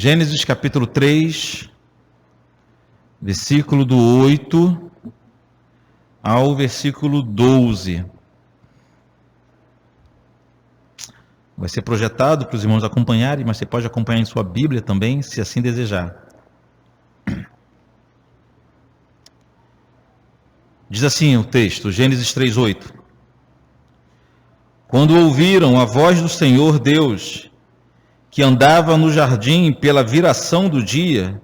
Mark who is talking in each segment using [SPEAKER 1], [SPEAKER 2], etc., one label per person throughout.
[SPEAKER 1] Gênesis capítulo 3, versículo do 8 ao versículo 12. Vai ser projetado para os irmãos acompanharem, mas você pode acompanhar em sua Bíblia também, se assim desejar. Diz assim o texto, Gênesis 3, 8. Quando ouviram a voz do Senhor Deus, que andava no jardim pela viração do dia,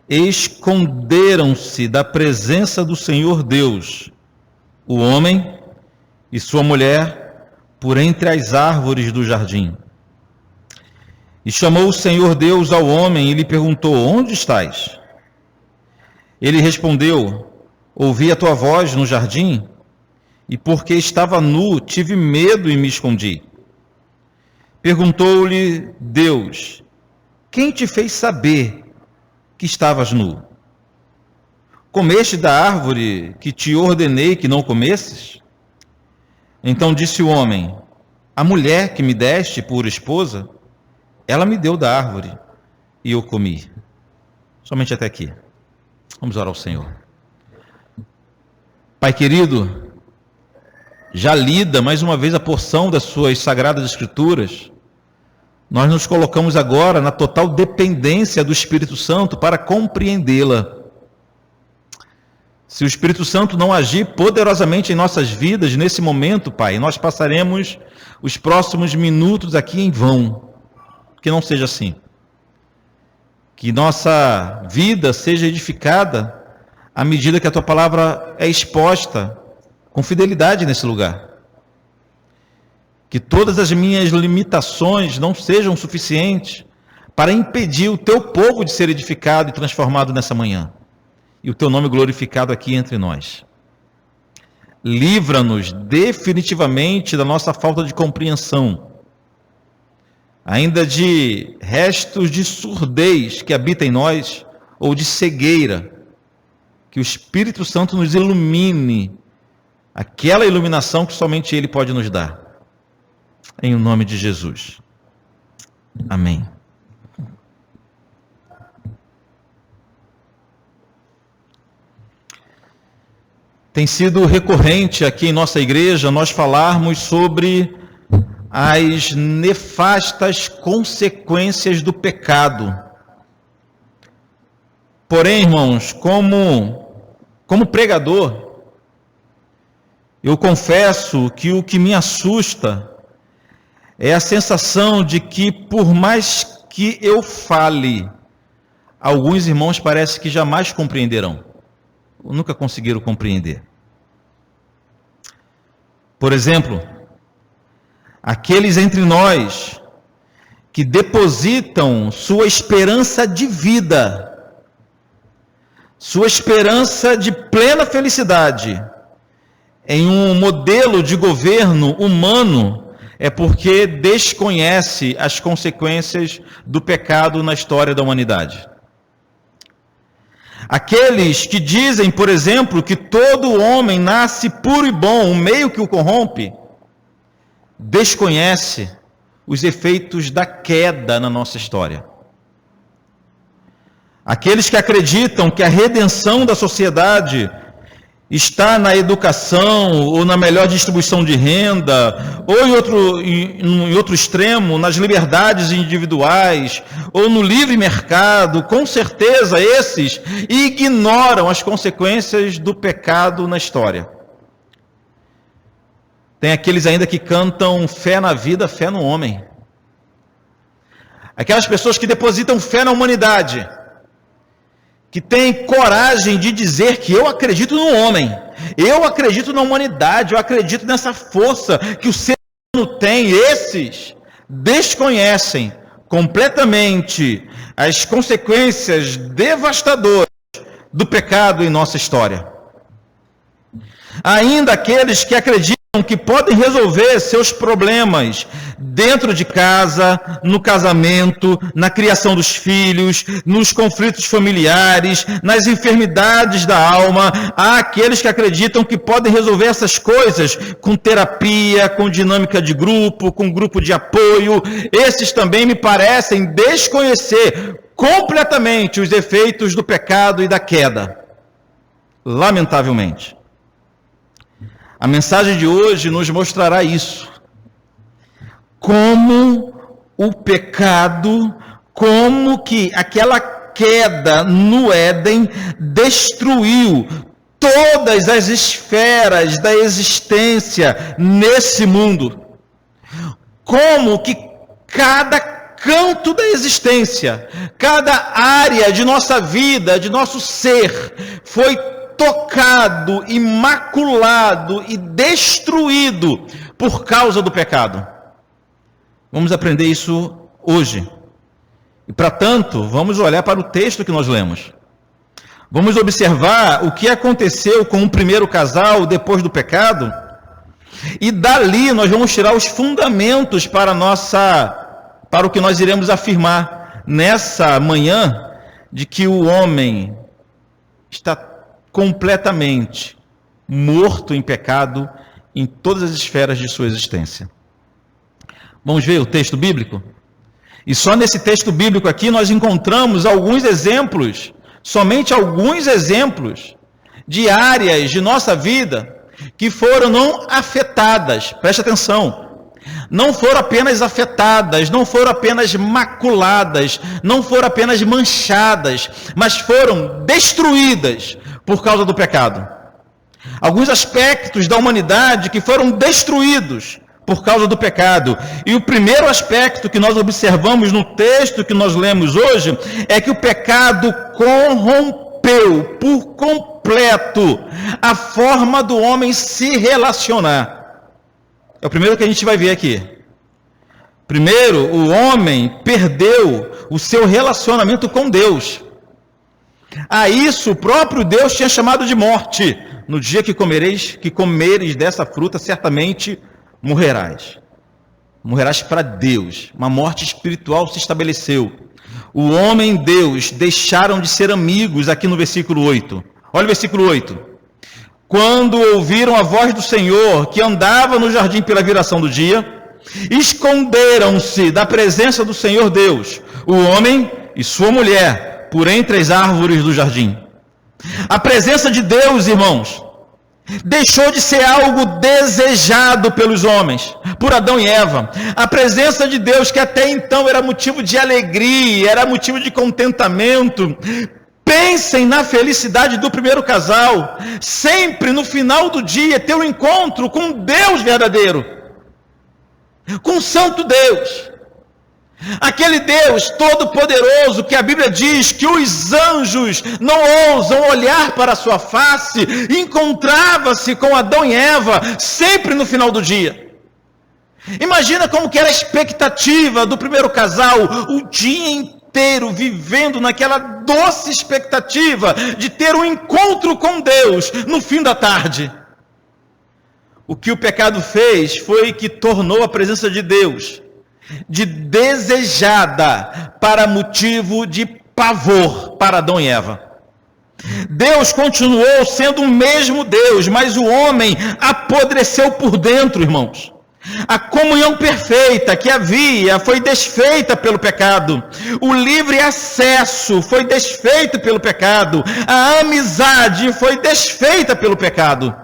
[SPEAKER 1] esconderam-se da presença do Senhor Deus, o homem e sua mulher, por entre as árvores do jardim. E chamou o Senhor Deus ao homem e lhe perguntou: onde estás? Ele respondeu: ouvi a tua voz no jardim, e porque estava nu, tive medo e me escondi. Perguntou-lhe Deus: quem te fez saber que estavas nu? Comeste da árvore que te ordenei que não comesses? Então disse o homem: a mulher que me deste por esposa, ela me deu da árvore e eu comi. Somente até aqui. Vamos orar ao Senhor. Pai querido, já lida mais uma vez a porção das suas sagradas escrituras, nós nos colocamos agora na total dependência do Espírito Santo para compreendê-la. Se o Espírito Santo não agir poderosamente em nossas vidas nesse momento, Pai, nós passaremos os próximos minutos aqui em vão. Que não seja assim. Que nossa vida seja edificada à medida que a Tua palavra é exposta com fidelidade nesse lugar. Que todas as minhas limitações não sejam suficientes para impedir o Teu povo de ser edificado e transformado nessa manhã. E o Teu nome glorificado aqui entre nós. Livra-nos definitivamente da nossa falta de compreensão, ainda de restos de surdez que habita em nós, ou de cegueira. Que o Espírito Santo nos ilumine, aquela iluminação que somente Ele pode nos dar. Em nome de Jesus. Amém. Tem sido recorrente aqui em nossa igreja nós falarmos sobre as nefastas consequências do pecado. Porém, irmãos, como pregador, eu confesso que o que me assusta é a sensação de que, por mais que eu fale, alguns irmãos parece que jamais compreenderão, ou nunca conseguiram compreender. Por exemplo, aqueles entre nós que depositam sua esperança de vida, sua esperança de plena felicidade em um modelo de governo humano, é porque desconhece as consequências do pecado na história da humanidade. Aqueles que dizem, por exemplo, que todo homem nasce puro e bom, o meio que o corrompe, desconhece os efeitos da queda na nossa história. Aqueles que acreditam que a redenção da sociedade está na educação, ou na melhor distribuição de renda, ou em outro extremo, nas liberdades individuais, ou no livre mercado, com certeza esses ignoram as consequências do pecado na história. Tem aqueles ainda que cantam fé na vida, fé no homem. Aquelas pessoas que depositam fé na humanidade, que tem coragem de dizer que eu acredito no homem, eu acredito na humanidade, eu acredito nessa força que o ser humano tem. Esses desconhecem completamente as consequências devastadoras do pecado em nossa história. Ainda aqueles que acreditam que podem resolver seus problemas dentro de casa, no casamento, na criação dos filhos, nos conflitos familiares, nas enfermidades da alma. Há aqueles que acreditam que podem resolver essas coisas com terapia, com dinâmica de grupo, com grupo de apoio. Esses também me parecem desconhecer completamente os efeitos do pecado e da queda. Lamentavelmente. A mensagem de hoje nos mostrará isso. Como o pecado, como que aquela queda no Éden destruiu todas as esferas da existência nesse mundo. Como que cada canto da existência, cada área de nossa vida, de nosso ser, foi tocado, imaculado e destruído por causa do pecado. Vamos aprender isso hoje. E para tanto, vamos olhar para o texto que nós lemos. Vamos observar o que aconteceu com o primeiro casal depois do pecado. E dali nós vamos tirar os fundamentos para o que nós iremos afirmar nessa manhã, de que o homem está completamente morto em pecado em todas as esferas de sua existência. Vamos ver o texto bíblico? E só nesse texto bíblico aqui nós encontramos alguns exemplos, somente alguns exemplos de áreas de nossa vida que foram não afetadas, preste atenção, não foram apenas afetadas, não foram apenas maculadas, não foram apenas manchadas, mas foram destruídas por causa do pecado. Alguns aspectos da humanidade que foram destruídos por causa do pecado. E o primeiro aspecto que nós observamos no texto que nós lemos hoje é que o pecado corrompeu por completo a forma do homem se relacionar. É o primeiro que a gente vai ver aqui. Primeiro, o homem perdeu o seu relacionamento com Deus. A isso o próprio Deus tinha chamado de morte. No dia que comeres dessa fruta, certamente morrerás. Morrerás para Deus. Uma morte espiritual se estabeleceu. O homem e Deus deixaram de ser amigos aqui no versículo 8. Olha o versículo 8. Quando ouviram a voz do Senhor, que andava no jardim pela viração do dia, esconderam-se da presença do Senhor Deus, o homem e sua mulher, por entre as árvores do jardim. A presença de Deus, irmãos, deixou de ser algo desejado pelos homens, por Adão e Eva. A presença de Deus, que até então era motivo de alegria, era motivo de contentamento. Pensem na felicidade do primeiro casal, sempre no final do dia ter um encontro com Deus verdadeiro, com o Santo Deus. Aquele Deus todo-poderoso que a Bíblia diz que os anjos não ousam olhar para a sua face, encontrava-se com Adão e Eva sempre no final do dia. Imagina como que era a expectativa do primeiro casal, o dia inteiro vivendo naquela doce expectativa de ter um encontro com Deus no fim da tarde. O que o pecado fez foi que tornou a presença de Deus de desejada para motivo de pavor para Adão e Eva. Deus continuou sendo o mesmo Deus, mas o homem apodreceu por dentro, irmãos. A comunhão perfeita que havia foi desfeita pelo pecado. O livre acesso foi desfeito pelo pecado. A amizade foi desfeita pelo pecado.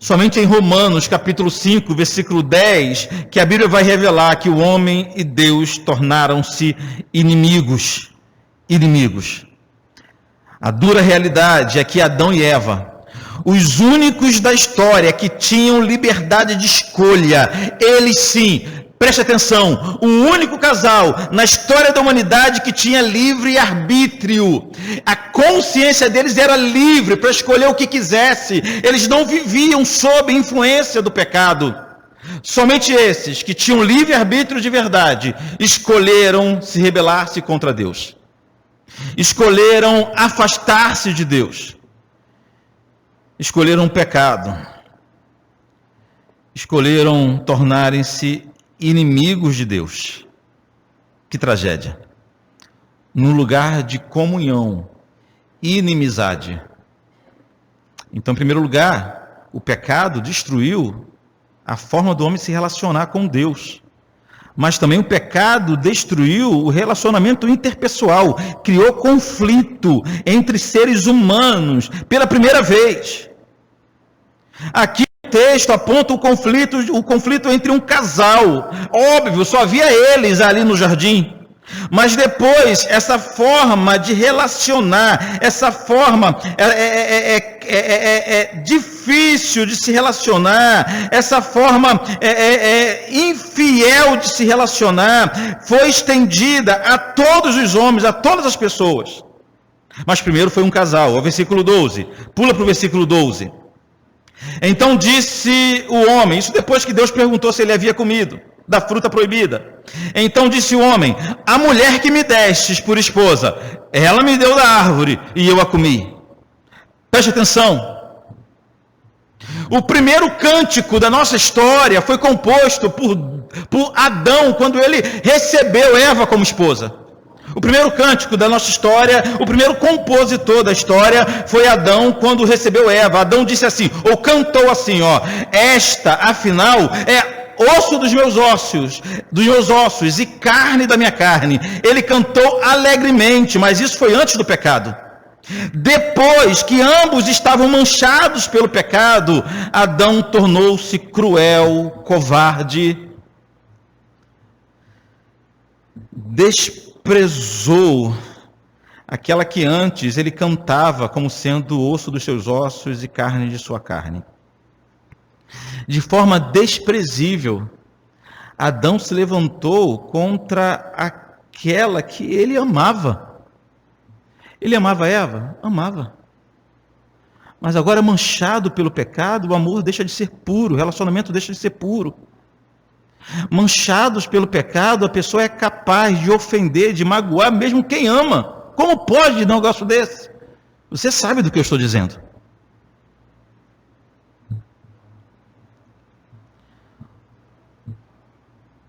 [SPEAKER 1] Somente em Romanos, capítulo 5, versículo 10, que a Bíblia vai revelar que o homem e Deus tornaram-se inimigos. Inimigos. A dura realidade é que Adão e Eva, os únicos da história que tinham liberdade de escolha, eles sim, preste atenção, o único casal na história da humanidade que tinha livre arbítrio. A consciência deles era livre para escolher o que quisesse. Eles não viviam sob influência do pecado. Somente esses que tinham livre arbítrio de verdade escolheram se rebelar-se contra Deus. Escolheram afastar-se de Deus. Escolheram o pecado. escolheram tornarem-se inimigos de Deus. Que tragédia! No lugar de comunhão, inimizade. Então, em primeiro lugar, o pecado destruiu a forma do homem se relacionar com Deus. Mas também o pecado destruiu o relacionamento interpessoal, criou conflito entre seres humanos pela primeira vez. Aqui o texto aponta o conflito entre um casal. Óbvio, só havia eles ali no jardim. Mas depois, essa forma de relacionar, essa forma difícil de se relacionar, essa forma infiel de se relacionar, foi estendida a todos os homens, a todas as pessoas. Mas primeiro foi um casal, o versículo 12. Pula para o versículo 12. Então disse o homem, isso depois que Deus perguntou se ele havia comido da fruta proibida. Então disse o homem: a mulher que me destes por esposa, ela me deu da árvore e eu a comi. Preste atenção. O primeiro cântico da nossa história foi composto por Adão, quando ele recebeu Eva como esposa. O primeiro cântico da nossa história, o primeiro compositor da história foi Adão, quando recebeu Eva. Adão disse assim, ou cantou assim, esta, afinal, é osso dos meus ossos e carne da minha carne. Ele cantou alegremente, mas isso foi antes do pecado. Depois que ambos estavam manchados pelo pecado, Adão tornou-se cruel, covarde, desprezou aquela que antes ele cantava como sendo osso dos seus ossos e carne de sua carne. De forma desprezível, Adão se levantou contra aquela que ele amava. Ele amava Eva? Amava. Mas agora, manchado pelo pecado, o amor deixa de ser puro, o relacionamento deixa de ser puro. Manchados pelo pecado, a pessoa é capaz de ofender, de magoar mesmo quem ama. Como pode dar um negócio desse? Você sabe do que eu estou dizendo.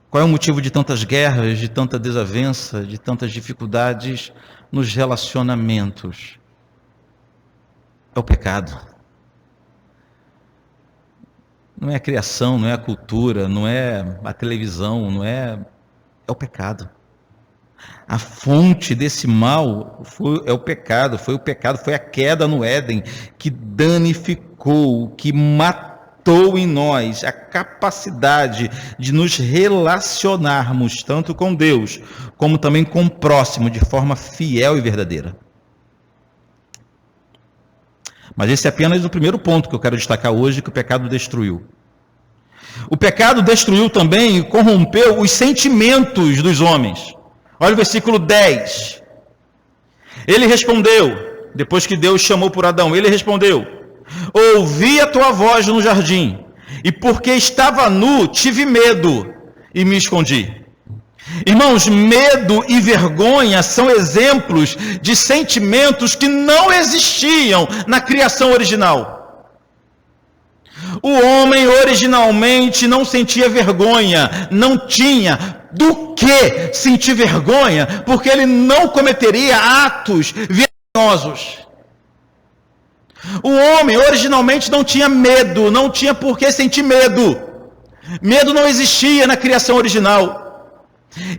[SPEAKER 1] Qual é o motivo de tantas guerras, de tanta desavença, de tantas dificuldades nos relacionamentos? É o pecado. Não é a criação, não é a cultura, não é a televisão, é o pecado. A fonte desse mal é o pecado, foi a queda no Éden que danificou, que matou em nós a capacidade de nos relacionarmos tanto com Deus, como também com o próximo, de forma fiel e verdadeira. Mas esse é apenas o primeiro ponto que eu quero destacar hoje, que o pecado destruiu. O pecado destruiu também e corrompeu os sentimentos dos homens. Olha o versículo 10. Ele respondeu, depois que Deus chamou por Adão, ele respondeu: ouvi a tua voz no jardim, e porque estava nu, tive medo e me escondi. Irmãos, medo e vergonha são exemplos de sentimentos que não existiam na criação original. O homem originalmente não sentia vergonha, não tinha do que sentir vergonha, porque ele não cometeria atos vergonhosos. O homem originalmente não tinha medo, não tinha por que sentir medo. Medo não existia na criação original.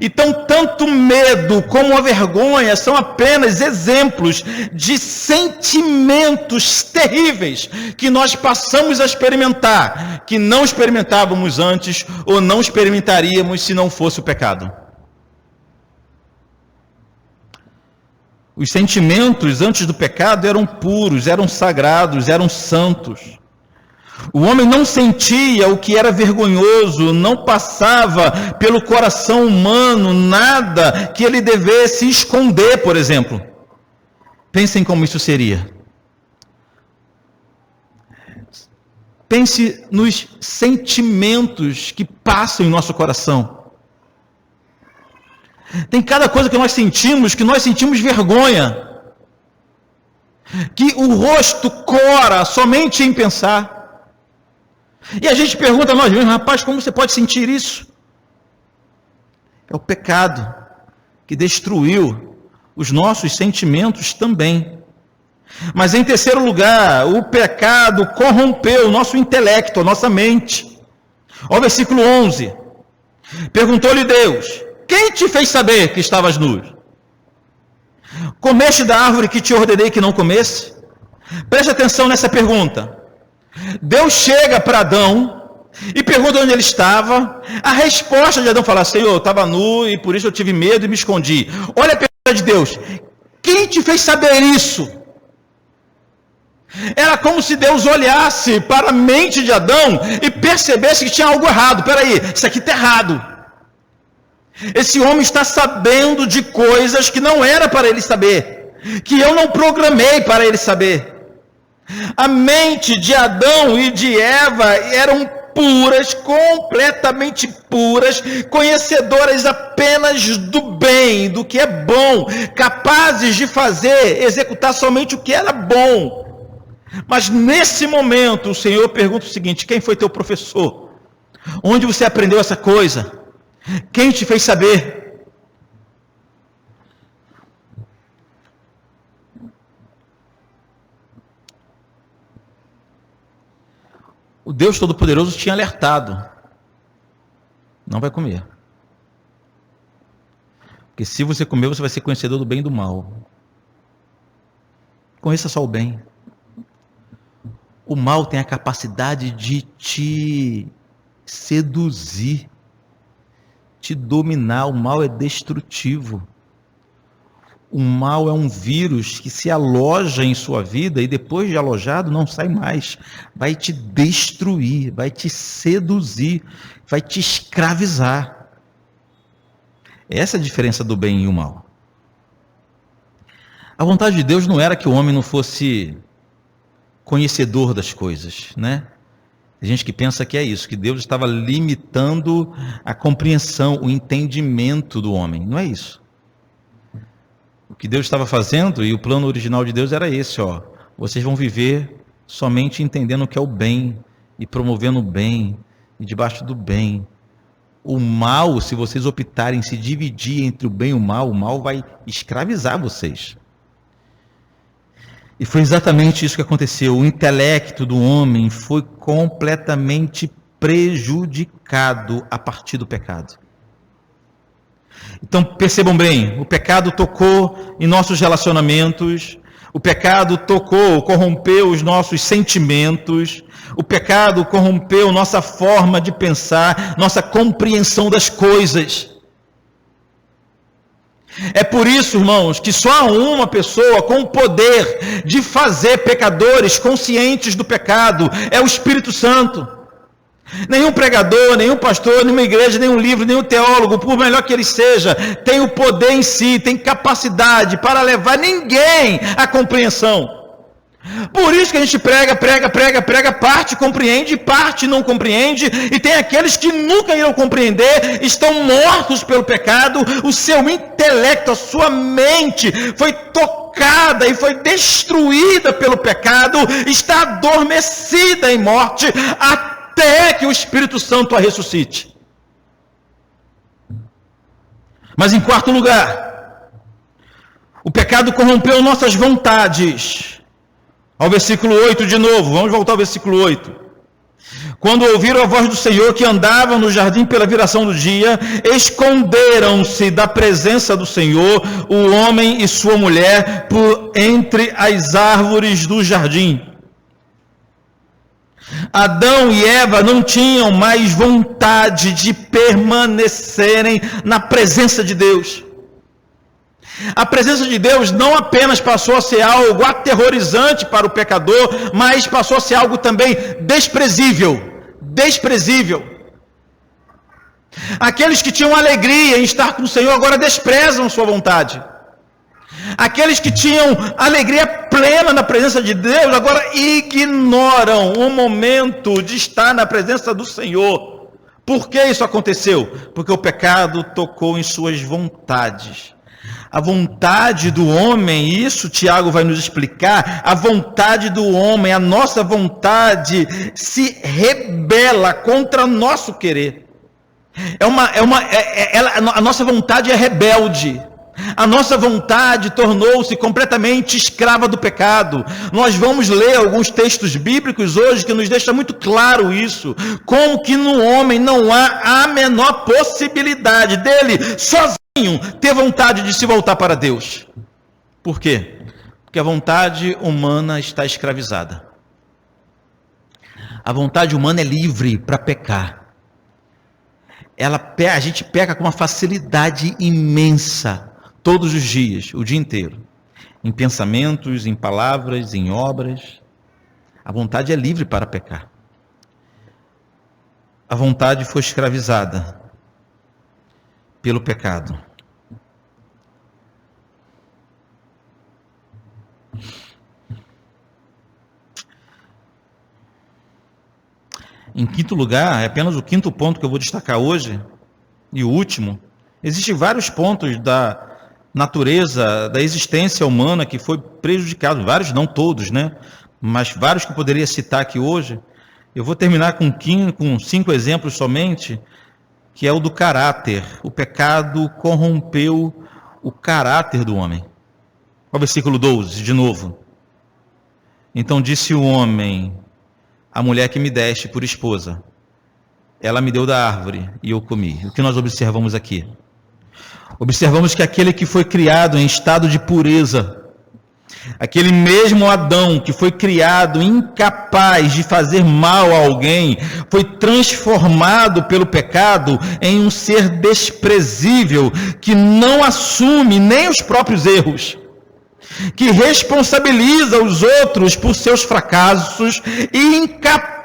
[SPEAKER 1] Então, tanto medo como a vergonha são apenas exemplos de sentimentos terríveis que nós passamos a experimentar, que não experimentávamos antes ou não experimentaríamos se não fosse o pecado. Os sentimentos antes do pecado eram puros, eram sagrados, eram santos. O homem não sentia o que era vergonhoso, não passava pelo coração humano nada que ele devesse esconder, por exemplo. Pensem como isso seria. Pense nos sentimentos que passam em nosso coração. Tem cada coisa que nós sentimos vergonha. Que o rosto cora somente em pensar. E a gente pergunta a nós mesmos, rapaz, como você pode sentir isso? É o pecado que destruiu os nossos sentimentos também. Mas em terceiro lugar, o pecado corrompeu o nosso intelecto, a nossa mente. Olha o versículo 11. Perguntou-lhe Deus, quem te fez saber que estavas nu? Comeste da árvore que te ordenei que não comesse? Preste atenção nessa pergunta. Deus chega para Adão e pergunta onde ele estava. A resposta de Adão fala, Senhor, eu estava nu e por isso eu tive medo e me escondi. Olha a pergunta de Deus, quem te fez saber isso? Era como se Deus olhasse para a mente de Adão e percebesse que tinha algo errado. Peraí, isso aqui está errado. Esse homem está sabendo de coisas que não era para ele saber, que eu não programei para ele saber. A mente de Adão e de Eva eram puras, completamente puras, conhecedoras apenas do bem, do que é bom, capazes de fazer, executar somente o que era bom. Mas nesse momento o Senhor pergunta o seguinte, quem foi teu professor? Onde você aprendeu essa coisa? Quem te fez saber? O Deus Todo-Poderoso tinha alertado. Não vai comer. Porque se você comer, você vai ser conhecedor do bem e do mal. Conheça só o bem. O mal tem a capacidade de te seduzir, te dominar. O mal é destrutivo. O mal é um vírus que se aloja em sua vida e depois de alojado não sai mais. Vai te destruir, vai te seduzir, vai te escravizar. Essa é a diferença do bem e o mal. A vontade de Deus não era que o homem não fosse conhecedor das coisas, né? Tem gente que pensa que é isso, que Deus estava limitando a compreensão, o entendimento do homem. Não é isso. O que Deus estava fazendo, e o plano original de Deus era esse, ó. Vocês vão viver somente entendendo o que é o bem, e promovendo o bem, e debaixo do bem. O mal, se vocês optarem se dividir entre o bem e o mal vai escravizar vocês. E foi exatamente isso que aconteceu. O intelecto do homem foi completamente prejudicado a partir do pecado. Então percebam bem, o pecado tocou em nossos relacionamentos, o pecado corrompeu os nossos sentimentos, o pecado corrompeu nossa forma de pensar, nossa compreensão das coisas. É por isso, irmãos, que só há uma pessoa com o poder de fazer pecadores conscientes do pecado, é o Espírito Santo. Nenhum pregador, nenhum pastor, nenhuma igreja, nenhum livro, nenhum teólogo, por melhor que ele seja, tem o poder em si, tem capacidade para levar ninguém à compreensão. Por isso que a gente prega, parte compreende, parte não compreende, e tem aqueles que nunca irão compreender, estão mortos pelo pecado, o seu intelecto, a sua mente foi tocada e foi destruída pelo pecado, está adormecida em morte, até que o Espírito Santo a ressuscite. Mas em quarto lugar, o pecado corrompeu nossas vontades. Ao versículo 8 de novo, vamos voltar ao versículo 8. Quando ouviram a voz do Senhor que andava no jardim pela viração do dia, esconderam-se da presença do Senhor, o homem e sua mulher, por entre as árvores do jardim. Adão e Eva não tinham mais vontade de permanecerem na presença de Deus. A presença de Deus não apenas passou a ser algo aterrorizante para o pecador, mas passou a ser algo também desprezível. Aqueles que tinham alegria em estar com o Senhor agora desprezam sua vontade. Aqueles que tinham alegria plena na presença de Deus agora ignoram o momento de estar na presença do Senhor. Por que isso aconteceu? Porque o pecado tocou em suas vontades. A vontade do homem, isso Tiago vai nos explicar, a vontade do homem, a nossa vontade se rebela contra nosso querer. A nossa vontade é rebelde. A nossa vontade tornou-se completamente escrava do pecado. Nós vamos ler alguns textos bíblicos hoje que nos deixa muito claro isso. Como que no homem não há a menor possibilidade dele sozinho ter vontade de se voltar para Deus. Por quê? Porque a vontade humana está escravizada. A vontade humana é livre para pecar. A gente peca com uma facilidade imensa, todos os dias, o dia inteiro. Em pensamentos, em palavras, em obras. A vontade é livre para pecar. A vontade foi escravizada pelo pecado. Em quinto lugar, é apenas o quinto ponto que eu vou destacar hoje, e o último, existem vários pontos da natureza, da existência humana que foi prejudicado, vários, não todos, né? Mas vários que eu poderia citar aqui hoje. Eu vou terminar com 5 exemplos somente, que é o do caráter. O pecado corrompeu o caráter do homem. Olha o versículo 12, de novo. Então disse o homem: a mulher que me deste por esposa, ela me deu da árvore e eu comi. O que nós observamos aqui? Observamos que aquele que foi criado em estado de pureza, aquele mesmo Adão que foi criado incapaz de fazer mal a alguém, foi transformado pelo pecado em um ser desprezível, que não assume nem os próprios erros, que responsabiliza os outros por seus fracassos e incapaz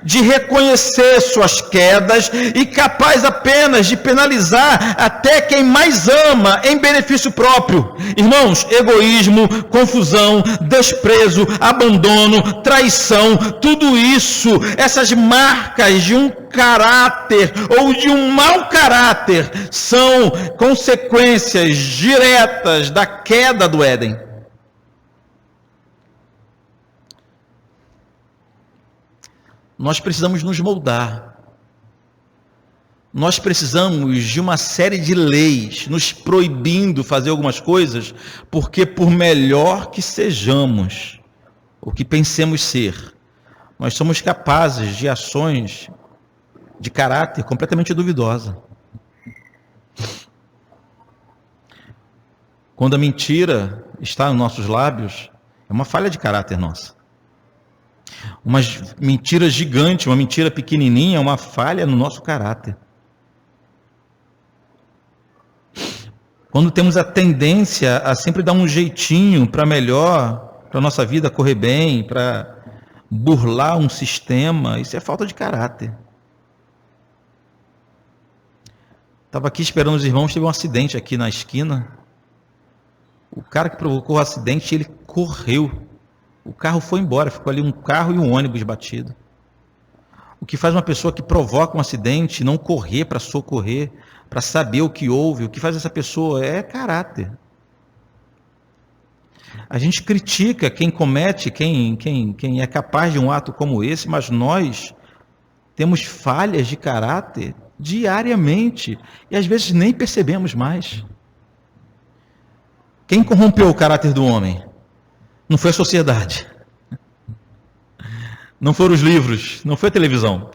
[SPEAKER 1] de reconhecer suas quedas e capaz apenas de penalizar até quem mais ama em benefício próprio. Irmãos, egoísmo, confusão, desprezo, abandono, traição, tudo isso, essas marcas de um caráter ou de um mau caráter são consequências diretas da queda do Éden. Nós precisamos nos moldar. Nós precisamos de uma série de leis nos proibindo fazer algumas coisas, porque por melhor que sejamos, o que pensemos ser, nós somos capazes de ações de caráter completamente duvidosa. Quando a mentira está nos nossos lábios, é uma falha de caráter nossa. Uma mentira gigante, uma mentira pequenininha, é uma falha no nosso caráter. Quando temos a tendência a sempre dar um jeitinho para melhor, para a nossa vida correr bem, para burlar um sistema, isso é falta de caráter. Estava aqui esperando os irmãos, teve um acidente aqui na esquina. O cara que provocou o acidente, ele correu. O carro foi embora, ficou ali um carro e um ônibus batido. O que faz uma pessoa que provoca um acidente não correr para socorrer, para saber o que houve, o que faz essa pessoa é caráter. A gente critica quem comete, quem é capaz de um ato como esse, mas nós temos falhas de caráter diariamente e às vezes nem percebemos mais. Quem corrompeu o caráter do homem? Não foi a sociedade, não foram os livros, não foi a televisão,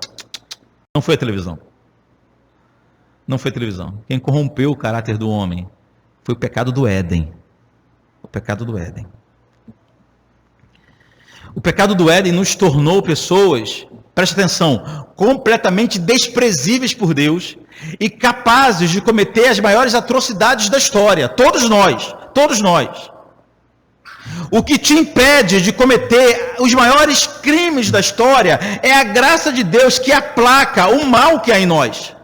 [SPEAKER 1] não foi a televisão, não foi a televisão. Quem corrompeu o caráter do homem foi o pecado do Éden, o pecado do Éden. O pecado do Éden nos tornou pessoas, preste atenção, completamente desprezíveis por Deus e capazes de cometer as maiores atrocidades da história, todos nós. O que te impede de cometer os maiores crimes da história é a graça de Deus que aplaca o mal que há em nós.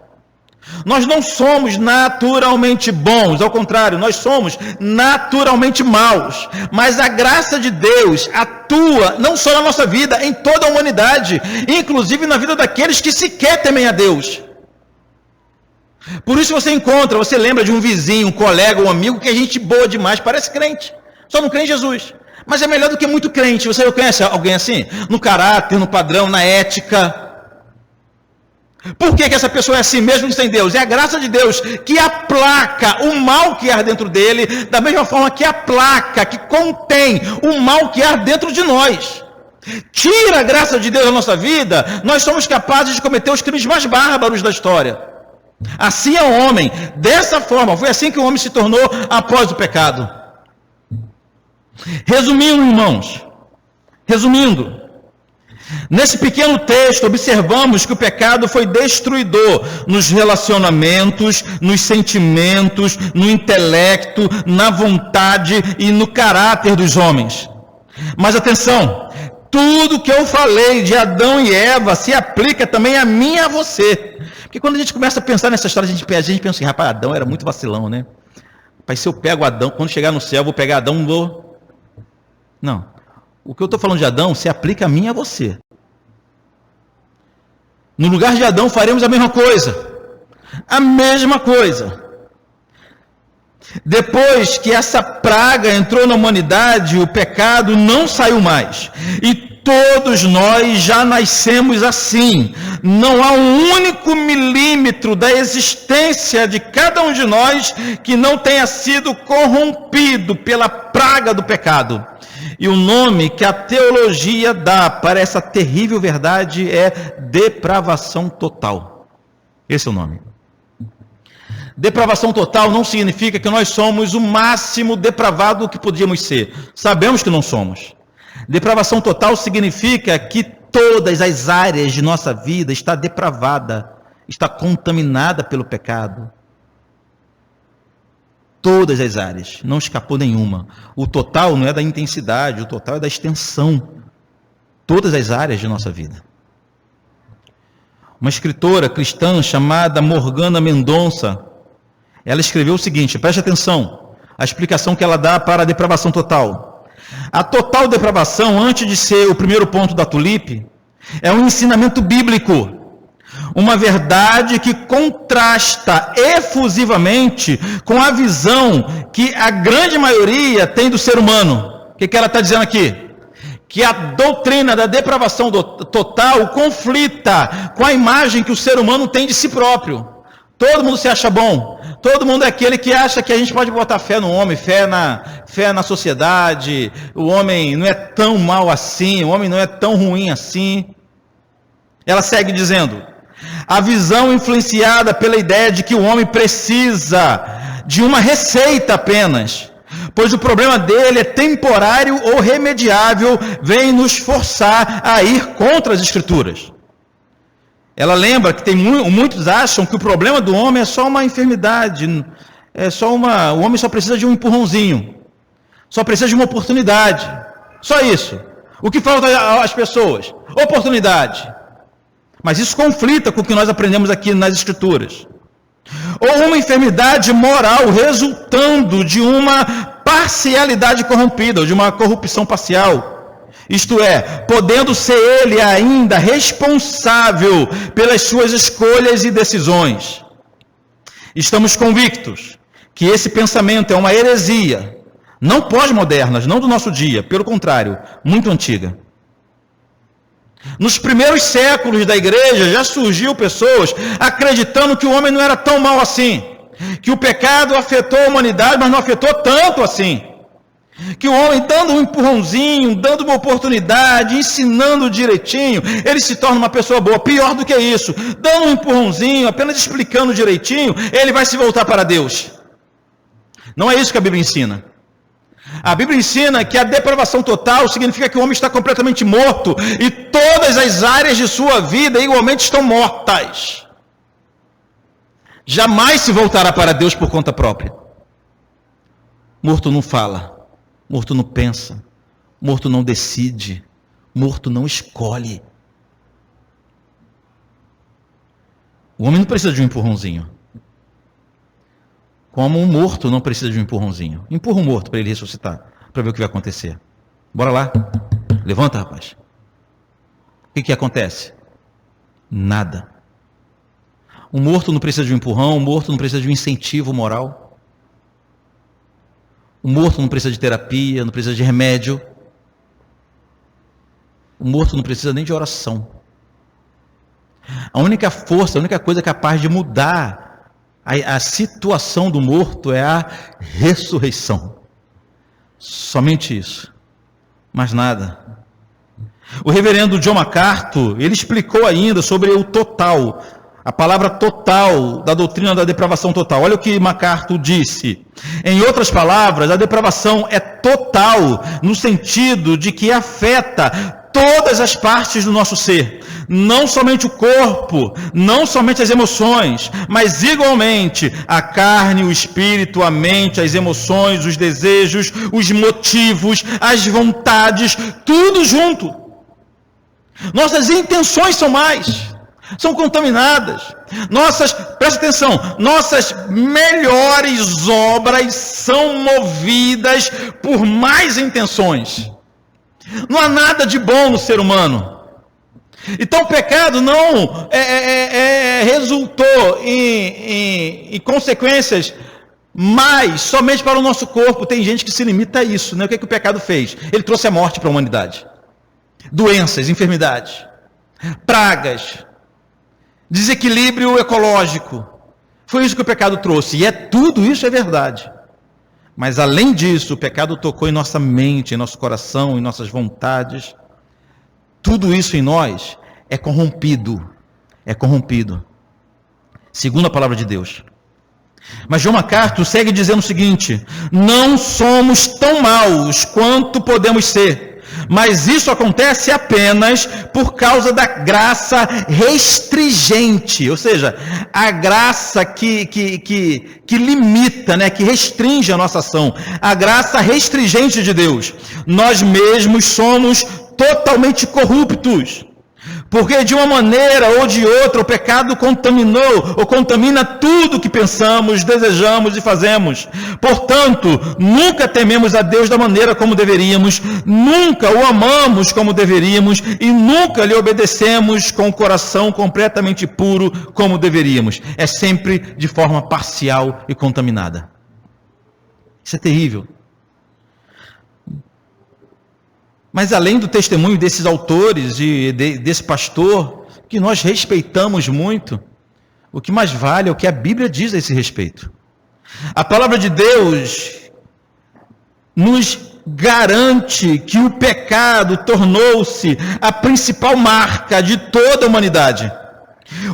[SPEAKER 1] Nós não somos naturalmente bons, ao contrário, nós somos naturalmente maus. Mas a graça de Deus atua não só na nossa vida, em toda a humanidade, inclusive na vida daqueles que sequer temem a Deus. Por isso você lembra de um vizinho, um colega, um amigo que é gente boa demais, parece crente, só não crê em Jesus. Mas é melhor do que muito crente. Você conhece alguém assim? No caráter, no padrão, na ética. Por que essa pessoa é assim mesmo sem Deus? É a graça de Deus que aplaca o mal que há dentro dele, da mesma forma que aplaca, que contém o mal que há dentro de nós. Tira a graça de Deus da nossa vida, nós somos capazes de cometer os crimes mais bárbaros da história. Assim é o homem, dessa forma, foi assim que o homem se tornou após o pecado. Resumindo, irmãos, nesse pequeno texto, observamos que o pecado foi destruidor nos relacionamentos, nos sentimentos, no intelecto, na vontade e no caráter dos homens. Mas atenção, tudo que eu falei de Adão e Eva se aplica também a mim e a você. Porque quando a gente começa a pensar nessa história, a gente pensa assim, rapaz, Adão era muito vacilão, né? Rapaz, se eu pego Adão, quando chegar no céu, eu vou pegar Adão, Não. O que eu estou falando de Adão se aplica a mim e a você. No lugar de Adão faremos a mesma coisa. A mesma coisa. Depois que essa praga entrou na humanidade, o pecado não saiu mais. E todos nós já nascemos assim. Não há um único milímetro da existência de cada um de nós que não tenha sido corrompido pela praga do pecado. E o nome que a teologia dá para essa terrível verdade é depravação total. Esse é o nome. Depravação total não significa que nós somos o máximo depravado que podíamos ser. Sabemos que não somos. Depravação total significa que todas as áreas de nossa vida está depravada, está contaminada pelo pecado. Todas as áreas, não escapou nenhuma. O total não é da intensidade, o total é da extensão. Todas as áreas de nossa vida. Uma escritora cristã chamada Morgana Mendonça, ela escreveu o seguinte, preste atenção, a explicação que ela dá para a depravação total. A total depravação, antes de ser o primeiro ponto da tulipe, é um ensinamento bíblico. Uma verdade que contrasta efusivamente com a visão que a grande maioria tem do ser humano. O que ela está dizendo aqui? Que a doutrina da depravação total conflita com a imagem que o ser humano tem de si próprio. Todo mundo se acha bom. Todo mundo é aquele que acha que a gente pode botar fé no homem, fé na sociedade. O homem não é tão mal assim, o homem não é tão ruim assim. Ela segue dizendo: a visão influenciada pela ideia de que o homem precisa de uma receita apenas, pois o problema dele é temporário ou remediável, vem nos forçar a ir contra as Escrituras. Ela lembra que muitos acham que o problema do homem é só uma enfermidade, o homem só precisa de um empurrãozinho, só precisa de uma oportunidade, só isso. O que falta às pessoas? Oportunidade. Mas isso conflita com o que nós aprendemos aqui nas Escrituras. Ou uma enfermidade moral resultando de uma parcialidade corrompida, ou de uma corrupção parcial. Isto é, podendo ser ele ainda responsável pelas suas escolhas e decisões. Estamos convictos que esse pensamento é uma heresia, não pós-moderna, não do nosso dia, pelo contrário, muito antiga. Nos primeiros séculos da igreja já surgiu pessoas acreditando que o homem não era tão mau assim, que o pecado afetou a humanidade, mas não afetou tanto assim, que o homem dando um empurrãozinho, dando uma oportunidade, ensinando direitinho, ele se torna uma pessoa boa. Pior do que isso, dando um empurrãozinho, apenas explicando direitinho, ele vai se voltar para Deus. Não é isso que a Bíblia ensina. A Bíblia ensina que a depravação total significa que o homem está completamente morto e todas as áreas de sua vida igualmente estão mortas. Jamais se voltará para Deus por conta própria. Morto não fala, morto não pensa, morto não decide, morto não escolhe. O homem não precisa de um empurrãozinho. Como um morto não precisa de um empurrãozinho. Empurra um morto para ele ressuscitar, para ver o que vai acontecer. Bora lá. Levanta, rapaz. O que acontece? Nada. O morto não precisa de um empurrão, o morto não precisa de um incentivo moral. O morto não precisa de terapia, não precisa de remédio. O morto não precisa nem de oração. A única força, a única coisa capaz de mudar a situação do morto é a ressurreição. Somente isso. Mais nada. O reverendo John MacArthur, ele explicou ainda sobre o total, a palavra total da doutrina da depravação total. Olha o que MacArthur disse. Em outras palavras, a depravação é total no sentido de que afeta todas as partes do nosso ser. Não somente o corpo, não somente as emoções, mas igualmente a carne, o espírito, a mente, as emoções, os desejos, os motivos, as vontades, tudo junto. Nossas intenções são contaminadas. Presta atenção, nossas melhores obras são movidas por más intenções. Não há nada de bom no ser humano. Então o pecado não resultou em consequências mais somente para o nosso corpo. Tem gente que se limita a isso, né? O que o pecado fez? Ele trouxe a morte para a humanidade. Doenças, enfermidades, pragas, desequilíbrio ecológico. Foi isso que o pecado trouxe. E tudo isso é verdade. Mas além disso, o pecado tocou em nossa mente, em nosso coração, em nossas vontades. Tudo isso em nós é corrompido. É corrompido. Segundo a palavra de Deus. Mas John MacArthur segue dizendo o seguinte: não somos tão maus quanto podemos ser. Mas isso acontece apenas por causa da graça restringente, ou seja, a graça que limita, né, que restringe a nossa ação, a graça restringente de Deus. Nós mesmos somos totalmente corruptos, porque de uma maneira ou de outra o pecado contaminou ou contamina tudo que pensamos, desejamos e fazemos. Portanto, nunca tememos a Deus da maneira como deveríamos, nunca o amamos como deveríamos e nunca lhe obedecemos com o coração completamente puro como deveríamos. É sempre de forma parcial e contaminada. Isso é terrível. Mas além do testemunho desses autores e desse pastor, que nós respeitamos muito, o que mais vale é o que a Bíblia diz a esse respeito. A palavra de Deus nos garante que o pecado tornou-se a principal marca de toda a humanidade.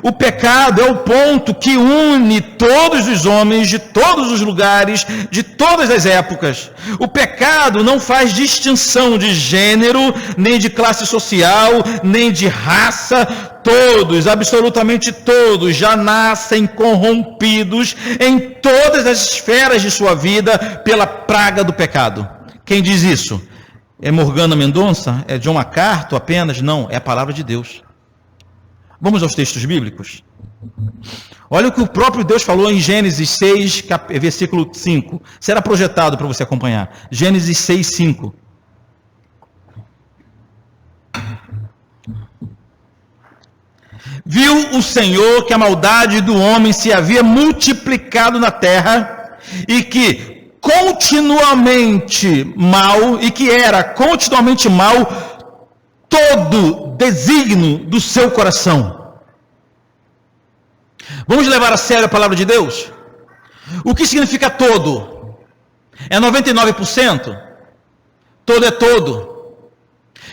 [SPEAKER 1] O pecado é o ponto que une todos os homens de todos os lugares, de todas as épocas. O pecado não faz distinção de gênero, nem de classe social, nem de raça. Todos, absolutamente todos, já nascem corrompidos em todas as esferas de sua vida pela praga do pecado. Quem diz isso? É Morgana Mendonça? É John MacArthur apenas? Não, é a palavra de Deus. Vamos aos textos bíblicos? Olha o que o próprio Deus falou em Gênesis 6, versículo 5. Será projetado para você acompanhar. Gênesis 6, 5. Viu o Senhor que a maldade do homem se havia multiplicado na terra e que era continuamente mal todo desígnio do seu coração. Vamos levar a sério a palavra de Deus? O que significa todo? É 99%? Todo é todo.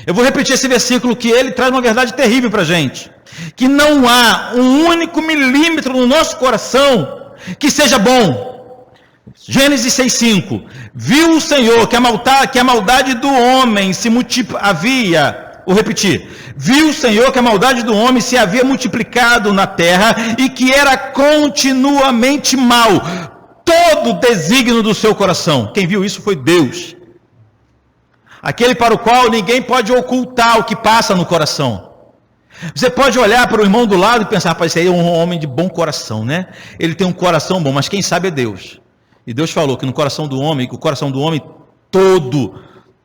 [SPEAKER 1] Eu vou repetir esse versículo que ele traz uma verdade terrível para a gente. Que não há um único milímetro no nosso coração que seja bom. Gênesis 6,5. Viu o Senhor que a maldade do homem se havia... Vou repetir. Viu o Senhor que a maldade do homem se havia multiplicado na terra e que era continuamente mal todo desígnio do seu coração. Quem viu isso foi Deus. Aquele para o qual ninguém pode ocultar o que passa no coração. Você pode olhar para o irmão do lado e pensar, rapaz, esse aí é um homem de bom coração, né? Ele tem um coração bom, mas quem sabe é Deus. E Deus falou que no coração do homem, que o coração do homem todo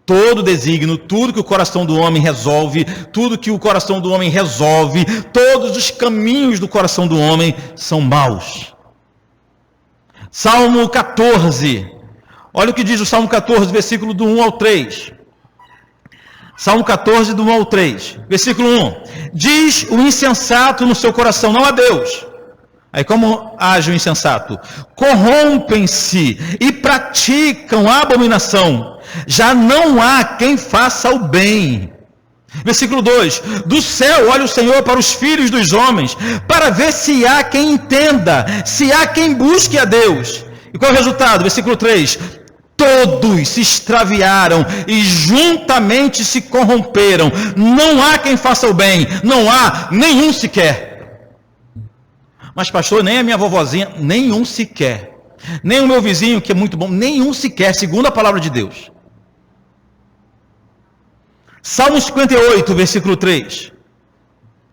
[SPEAKER 1] Todo desígnio, tudo que o coração do homem resolve, tudo que o coração do homem resolve, todos os caminhos do coração do homem são maus. Salmo 14. Olha o que diz o Salmo 14, versículo do 1 ao 3. Salmo 14, do 1 ao 3. Versículo 1. Diz o insensato no seu coração, não a Deus. Aí como age o insensato? Corrompem-se e praticam a abominação. Já não há quem faça o bem. Versículo 2. Do céu olha o Senhor para os filhos dos homens, para ver se há quem entenda, se há quem busque a Deus. E qual é o resultado? Versículo 3. Todos se extraviaram e juntamente se corromperam. Não há quem faça o bem, não há nenhum sequer. Mas pastor, nem a minha vovozinha, nenhum sequer. Nem o meu vizinho, que é muito bom, nenhum sequer, segundo a palavra de Deus. Salmo 58, versículo 3.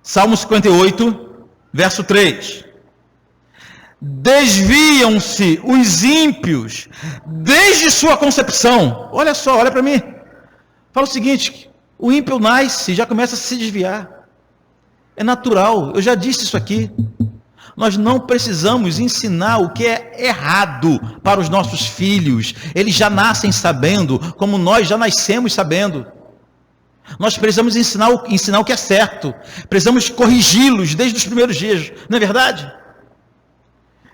[SPEAKER 1] Salmo 58, verso 3. Desviam-se os ímpios desde sua concepção. Olha só, olha para mim. Fala o seguinte, o ímpio nasce, já começa a se desviar. É natural, eu já disse isso aqui. Nós não precisamos ensinar o que é errado para os nossos filhos. Eles já nascem sabendo, como nós já nascemos sabendo. Nós precisamos ensinar o que é certo. Precisamos corrigi-los desde os primeiros dias. Não é verdade?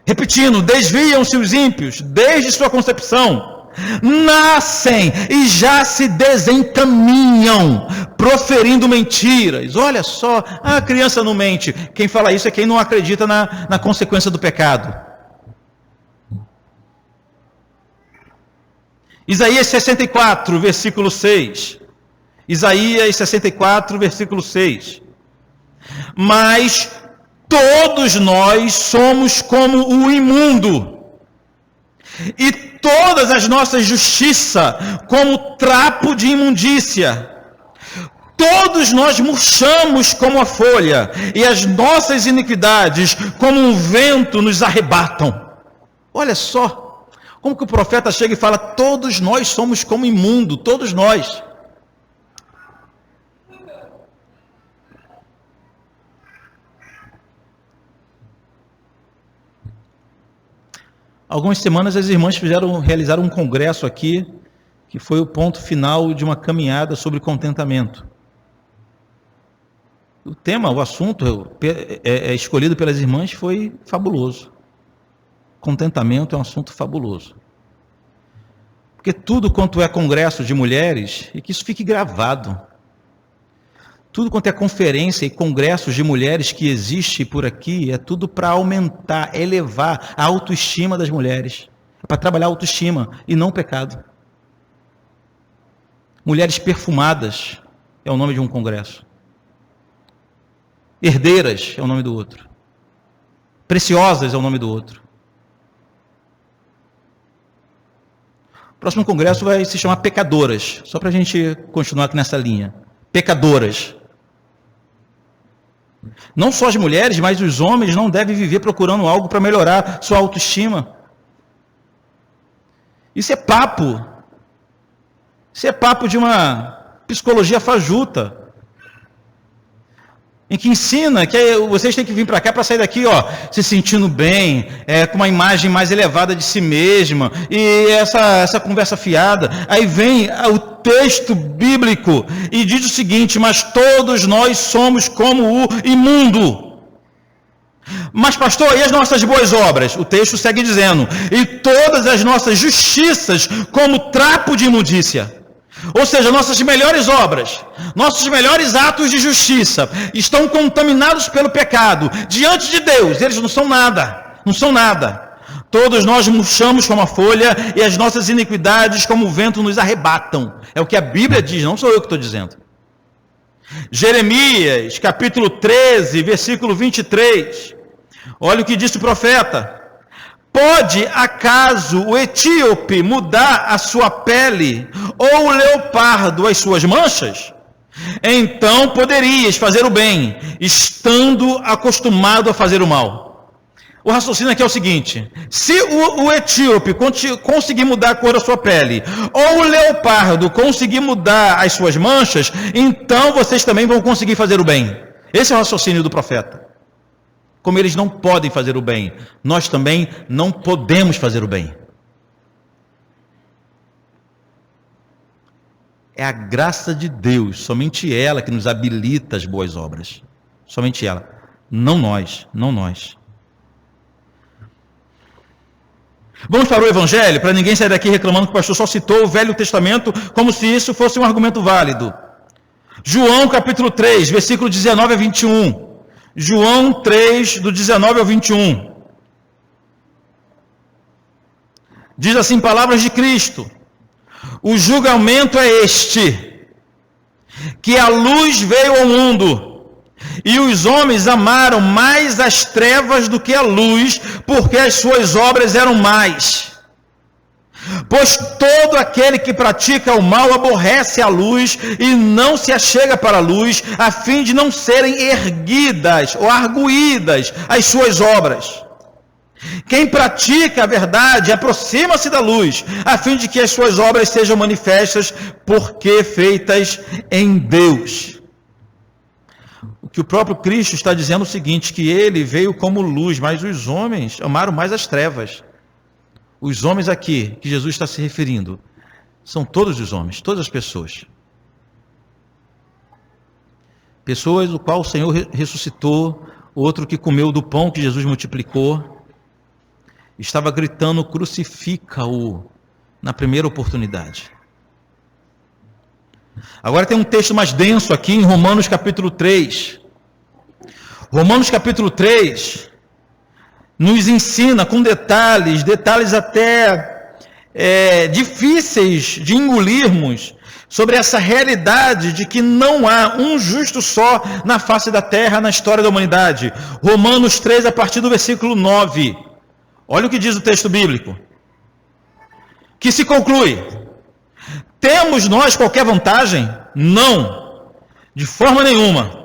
[SPEAKER 1] Repetindo, desviam-se os ímpios desde sua concepção. Nascem e já se desencaminham, proferindo mentiras. Olha só, a criança não mente. Quem fala isso é quem não acredita na consequência do pecado. Isaías 64, versículo 6. Isaías 64, versículo 6. Mas todos nós somos como o imundo, e todas as nossas justiças como trapo de imundícia. Todos nós murchamos como a folha, e as nossas iniquidades como um vento nos arrebatam. Olha só, como que o profeta chega e fala, todos nós somos como imundo, todos nós. Algumas semanas as irmãs realizaram um congresso aqui, que foi o ponto final de uma caminhada sobre contentamento. O tema, o assunto escolhido pelas irmãs foi fabuloso. Contentamento é um assunto fabuloso. Porque tudo quanto é congresso de mulheres, e que isso fique gravado, tudo quanto é conferência e congressos de mulheres que existe por aqui, é tudo para aumentar, elevar a autoestima das mulheres. É para trabalhar a autoestima e não o pecado. Mulheres perfumadas é o nome de um congresso. Herdeiras é o nome do outro. Preciosas é o nome do outro. O próximo congresso vai se chamar Pecadoras, só para a gente continuar aqui nessa linha. Pecadoras. Não só as mulheres, mas os homens não devem viver procurando algo para melhorar sua autoestima. Isso é papo. Isso é papo de uma psicologia fajuta, em que ensina que vocês têm que vir para cá para sair daqui, se sentindo bem, com uma imagem mais elevada de si mesma, e essa conversa fiada. Aí vem o texto bíblico e diz o seguinte, mas todos nós somos como o imundo. Mas pastor, e as nossas boas obras? O texto segue dizendo, e todas as nossas justiças como trapo de imundícia. Ou seja, nossas melhores obras, nossos melhores atos de justiça estão contaminados pelo pecado. Diante de Deus, eles não são nada, não são nada. Todos nós murchamos como a folha e as nossas iniquidades como o vento nos arrebatam. É o que a Bíblia diz, não sou eu que estou dizendo. Jeremias, capítulo 13, versículo 23. Olha o que disse o profeta. Pode acaso o etíope mudar a sua pele, ou o leopardo as suas manchas? Então poderias fazer o bem, estando acostumado a fazer o mal. O raciocínio aqui é o seguinte: se o etíope conseguir mudar a cor da sua pele, ou o leopardo conseguir mudar as suas manchas, então vocês também vão conseguir fazer o bem. Esse é o raciocínio do profeta. Como eles não podem fazer o bem, nós também não podemos fazer o bem. É a graça de Deus, somente ela que nos habilita as boas obras. Somente ela. Não nós, não nós. Vamos para o Evangelho, para ninguém sair daqui reclamando que o pastor só citou o Velho Testamento como se isso fosse um argumento válido. João capítulo 3, versículo 19 a 21. João 3, do 19 ao 21. Diz assim, palavras de Cristo: o julgamento é este, que a luz veio ao mundo, e os homens amaram mais as trevas do que a luz, porque as suas obras eram más. Pois todo aquele que pratica o mal aborrece a luz e não se achega para a luz, a fim de não serem erguidas ou arguídas as suas obras. Quem pratica a verdade aproxima-se da luz, a fim de que as suas obras sejam manifestas, porque feitas em Deus. O que o próprio Cristo está dizendo é o seguinte, que ele veio como luz, mas os homens amaram mais as trevas. Os homens aqui, que Jesus está se referindo, são todos os homens, todas as pessoas. Pessoas do qual o Senhor ressuscitou, outro que comeu do pão que Jesus multiplicou, estava gritando, crucifica-o, na primeira oportunidade. Agora tem um texto mais denso aqui em Romanos capítulo 3. Romanos capítulo 3 nos ensina com detalhes até difíceis de engolirmos, sobre essa realidade de que não há um justo só na face da terra, na história da humanidade. Romanos 3, a partir do versículo 9. Olha o que diz o texto bíblico. Que se conclui: temos nós qualquer vantagem? Não, de forma nenhuma.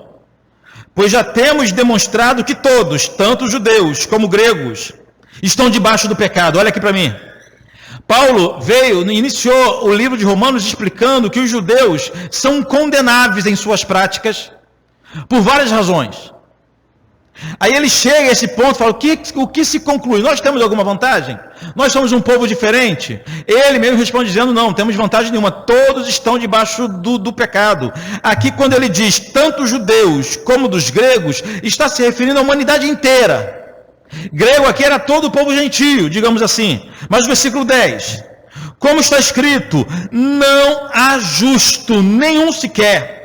[SPEAKER 1] Pois já temos demonstrado que todos, tanto judeus como gregos, estão debaixo do pecado. Olha aqui para mim. Paulo iniciou o livro de Romanos explicando que os judeus são condenáveis em suas práticas por várias razões. Aí ele chega a esse ponto e fala, o que se conclui? Nós temos alguma vantagem? Nós somos um povo diferente? Ele mesmo responde dizendo, não temos vantagem nenhuma, todos estão debaixo do pecado. Aqui quando ele diz, tanto os judeus como dos gregos, está se referindo à humanidade inteira. Grego aqui era todo o povo gentio, digamos assim. Mas o versículo 10, como está escrito, não há justo, nenhum sequer.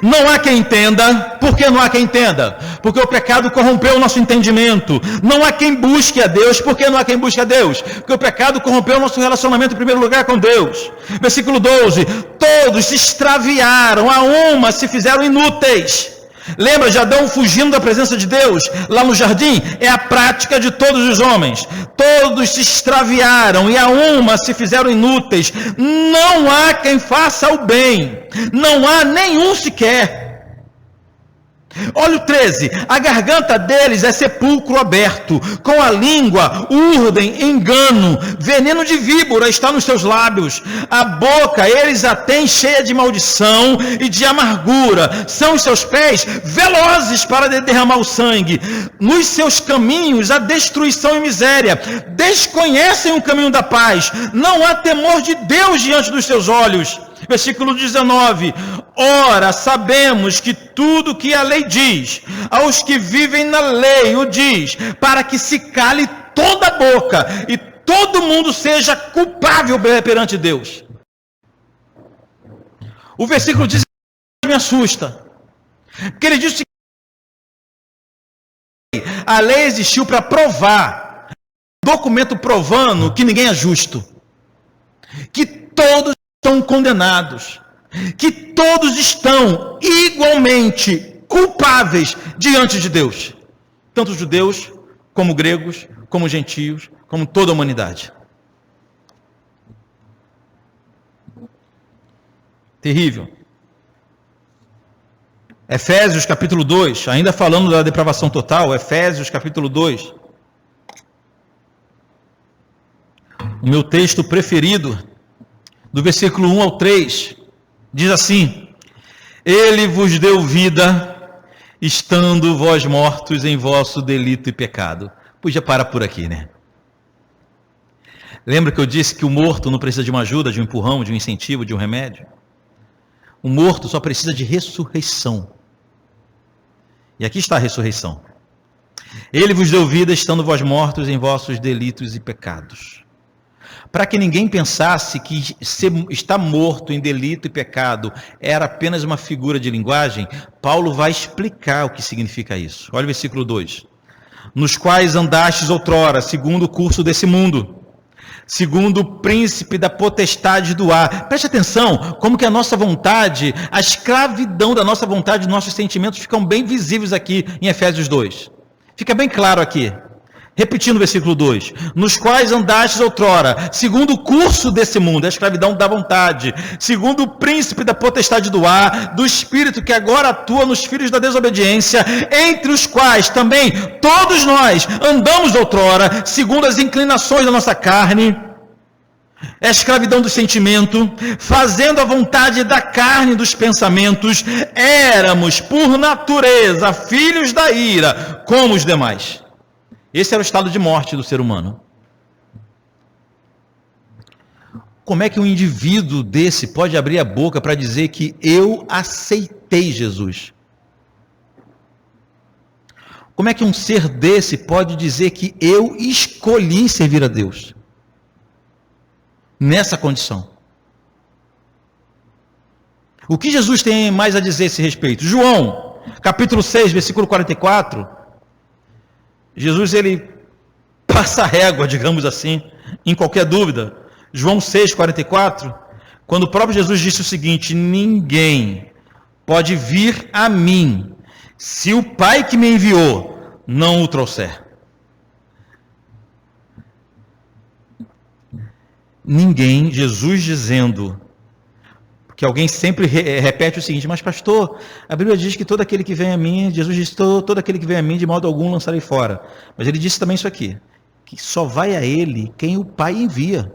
[SPEAKER 1] Não há quem entenda. Por que não há quem entenda? Porque o pecado corrompeu o nosso entendimento. Não há quem busque a Deus. Por que não há quem busque a Deus? Porque o pecado corrompeu o nosso relacionamento em primeiro lugar com Deus. Versículo 12, todos se extraviaram, a uma se fizeram inúteis. Lembra de Adão fugindo da presença de Deus lá no jardim? É a prática de todos os homens. Todos se extraviaram e a uma se fizeram inúteis. Não há quem faça o bem. Não há nenhum sequer. Olha o 13, a garganta deles é sepulcro aberto, com a língua urdem engano, veneno de víbora está nos seus lábios, a boca eles a têm cheia de maldição e de amargura, são os seus pés velozes para derramar o sangue, nos seus caminhos a destruição e miséria, desconhecem o caminho da paz, não há temor de Deus diante dos seus olhos. Versículo 19, ora, sabemos que tudo que a lei diz, aos que vivem na lei o diz, para que se cale toda a boca e todo mundo seja culpável perante Deus. O versículo 19 me assusta, porque ele diz que a lei existiu para provar, documento provando que ninguém é justo, que todos estão condenados, que todos estão igualmente culpáveis diante de Deus, tanto judeus, como gregos, como gentios, como toda a humanidade. Terrível. Efésios capítulo 2, ainda falando da depravação total, Efésios capítulo 2, O meu texto preferido, do versículo 1 ao 3, diz assim: Ele vos deu vida, estando vós mortos em vosso delito e pecado. Podia parar por aqui, né? Lembra que eu disse que o morto não precisa de uma ajuda, de um empurrão, de um incentivo, de um remédio? O morto só precisa de ressurreição. E aqui está a ressurreição. Ele vos deu vida, estando vós mortos em vossos delitos e pecados. Para que ninguém pensasse que estar morto em delito e pecado era apenas uma figura de linguagem, Paulo vai explicar o que significa isso. Olha o versículo 2. Nos quais andastes outrora, segundo o curso desse mundo, segundo o príncipe da potestade do ar. Preste atenção, como que a nossa vontade, a escravidão da nossa vontade, nossos sentimentos ficam bem visíveis aqui em Efésios 2. Fica bem claro aqui. Repetindo o versículo 2. Nos quais andastes outrora, segundo o curso desse mundo, a escravidão da vontade, segundo o príncipe da potestade do ar, do espírito que agora atua nos filhos da desobediência, entre os quais também todos nós andamos outrora, segundo as inclinações da nossa carne, a escravidão do sentimento, fazendo a vontade da carne e dos pensamentos, éramos por natureza filhos da ira, como os demais. Esse era o estado de morte do ser humano. Como é que um indivíduo desse pode abrir a boca para dizer que eu aceitei Jesus? Como é que um ser desse pode dizer que eu escolhi servir a Deus? Nessa condição. O que Jesus tem mais a dizer a esse respeito? João, capítulo 6, versículo 44. Jesus, ele passa a régua, digamos assim, em qualquer dúvida. João 6, 44, quando o próprio Jesus disse o seguinte: ninguém pode vir a mim, se o Pai que me enviou não o trouxer. Ninguém, Jesus dizendo, que alguém sempre repete o seguinte: mas pastor, a Bíblia diz que todo aquele que vem a mim, Jesus disse, todo aquele que vem a mim, de modo algum lançarei fora. Mas ele disse também isso aqui, que só vai a ele quem o Pai envia.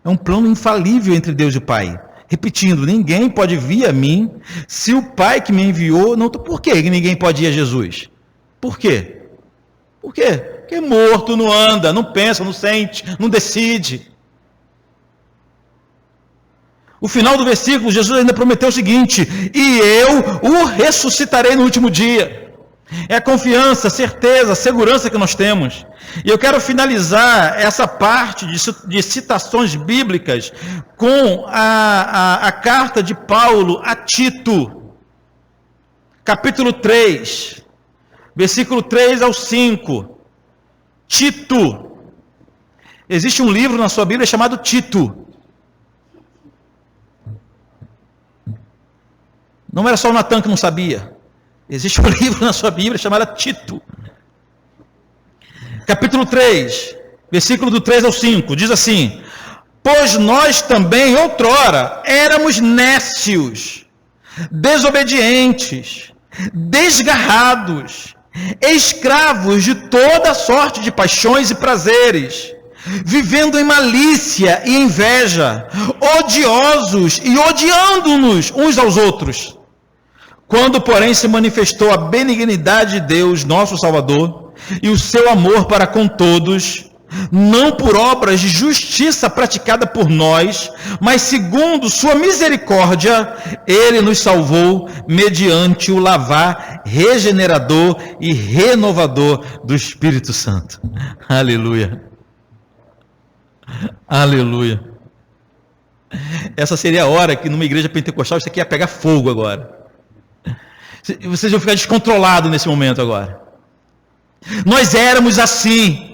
[SPEAKER 1] É um plano infalível entre Deus e o Pai. Repetindo, ninguém pode vir a mim, se o Pai que me enviou não... Por que ninguém pode ir a Jesus? Por quê? Por quê? Porque morto não anda, não pensa, não sente, não decide. O final do versículo, Jesus ainda prometeu o seguinte: e eu o ressuscitarei no último dia. É a confiança, a certeza, a segurança que nós temos. E eu quero finalizar essa parte de citações bíblicas com a carta de Paulo a Tito, capítulo 3, versículo 3 ao 5. Tito. Existe um livro na sua Bíblia chamado Tito. Não era só o Natan que não sabia. Existe um livro na sua Bíblia chamado Tito. Capítulo 3, versículo do 3 ao 5, diz assim: pois nós também outrora éramos nécios, desobedientes, desgarrados, escravos de toda sorte de paixões e prazeres, vivendo em malícia e inveja, odiosos e odiando-nos uns aos outros. Quando, porém, se manifestou a benignidade de Deus, nosso Salvador, e o seu amor para com todos, não por obras de justiça praticada por nós, mas segundo sua misericórdia, ele nos salvou mediante o lavar regenerador e renovador do Espírito Santo. Aleluia. Aleluia. Essa seria a hora que numa igreja pentecostal isso aqui ia pegar fogo agora. Vocês vão ficar descontrolados nesse momento agora. Nós éramos assim.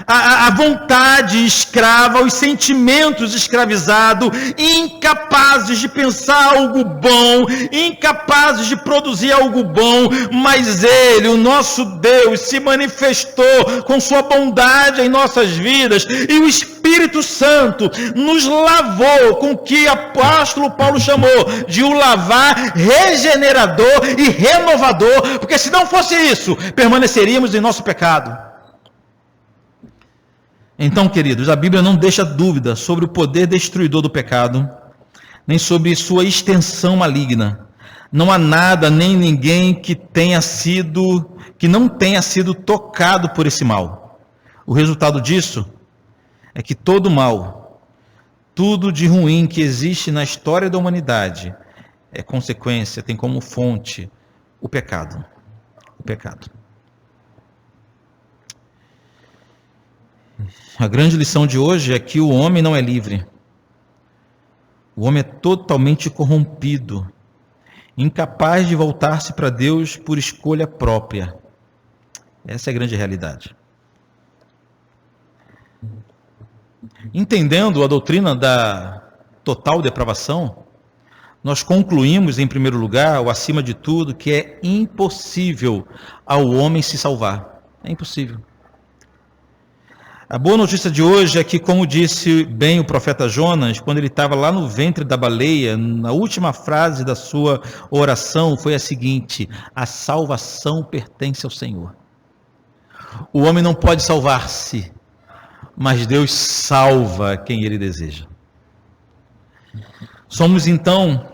[SPEAKER 1] A vontade escrava, os sentimentos escravizados, incapazes de pensar algo bom, incapazes de produzir algo bom, mas Ele, o nosso Deus, se manifestou com sua bondade em nossas vidas, e o Espírito Santo nos lavou com o que o apóstolo Paulo chamou de o lavar regenerador e renovador, porque se não fosse isso, permaneceríamos em nosso pecado. Então, queridos, a Bíblia não deixa dúvida sobre o poder destruidor do pecado, nem sobre sua extensão maligna. Não há nada nem ninguém que não tenha sido tocado por esse mal. O resultado disso é que todo mal, tudo de ruim que existe na história da humanidade é consequência, tem como fonte o pecado. O pecado. A grande lição de hoje é que o homem não é livre. O homem é totalmente corrompido, incapaz de voltar-se para Deus por escolha própria. Essa é a grande realidade. Entendendo a doutrina da total depravação, nós concluímos, em primeiro lugar, ou acima de tudo, que é impossível ao homem se salvar. É impossível. A boa notícia de hoje é que, como disse bem o profeta Jonas, quando ele estava lá no ventre da baleia, na última frase da sua oração foi a seguinte: a salvação pertence ao Senhor. O homem não pode salvar-se, mas Deus salva quem Ele deseja. Somos então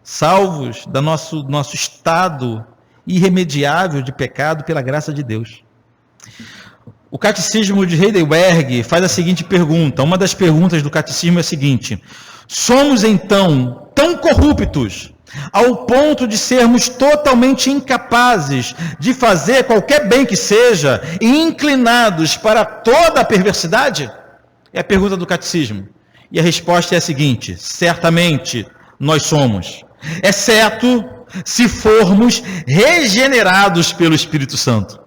[SPEAKER 1] salvos do nosso estado irremediável de pecado pela graça de Deus. O Catecismo de Heidelberg faz a seguinte pergunta. Uma das perguntas do Catecismo é a seguinte: somos então tão corruptos ao ponto de sermos totalmente incapazes de fazer qualquer bem que seja e inclinados para toda a perversidade? É a pergunta do Catecismo. E a resposta é a seguinte: certamente nós somos, exceto se formos regenerados pelo Espírito Santo.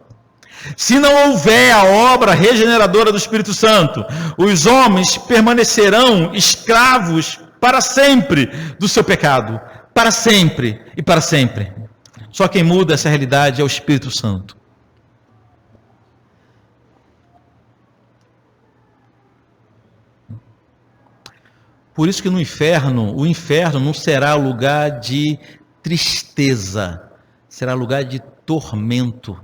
[SPEAKER 1] Se não houver a obra regeneradora do Espírito Santo, os homens permanecerão escravos para sempre do seu pecado, para sempre e para sempre. Só quem muda essa realidade é o Espírito Santo. Por isso que no inferno, o inferno não será lugar de tristeza, será lugar de tormento.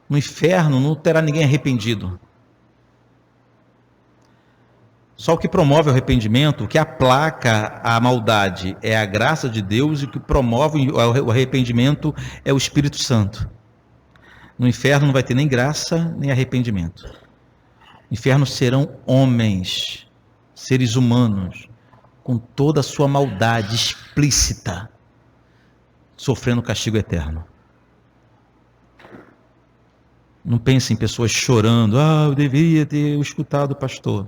[SPEAKER 1] No inferno não terá ninguém arrependido. Só o que promove o arrependimento, o que aplaca a maldade é a graça de Deus, e o que promove o arrependimento é o Espírito Santo. No inferno não vai ter nem graça, nem arrependimento. No inferno serão homens, seres humanos, com toda a sua maldade explícita, sofrendo castigo eterno. Não pense em pessoas chorando, eu deveria ter escutado o pastor.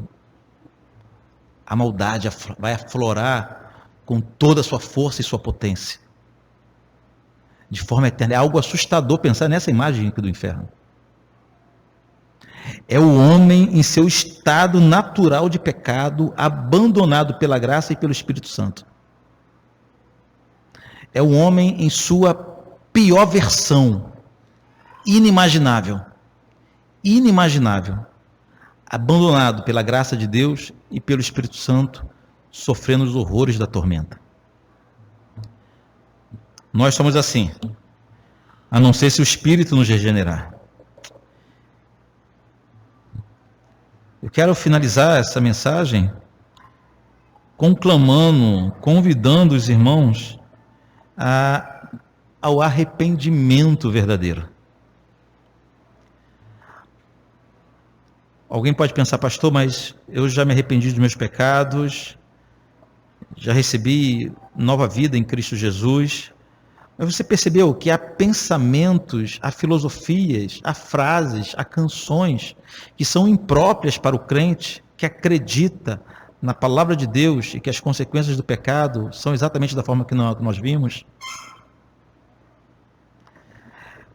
[SPEAKER 1] A maldade vai aflorar com toda a sua força e sua potência, de forma eterna. É algo assustador pensar nessa imagem do inferno. É o homem em seu estado natural de pecado, abandonado pela graça e pelo Espírito Santo. É o homem em sua pior versão, inimaginável, abandonado pela graça de Deus e pelo Espírito Santo, sofrendo os horrores da tormenta. Nós somos assim, a não ser se o Espírito nos regenerar. Eu quero finalizar essa mensagem convidando os irmãos ao arrependimento verdadeiro. Alguém pode pensar, pastor, mas eu já me arrependi dos meus pecados, já recebi nova vida em Cristo Jesus. Mas você percebeu que há pensamentos, há filosofias, há frases, há canções que são impróprias para o crente que acredita na palavra de Deus e que as consequências do pecado são exatamente da forma que nós vimos?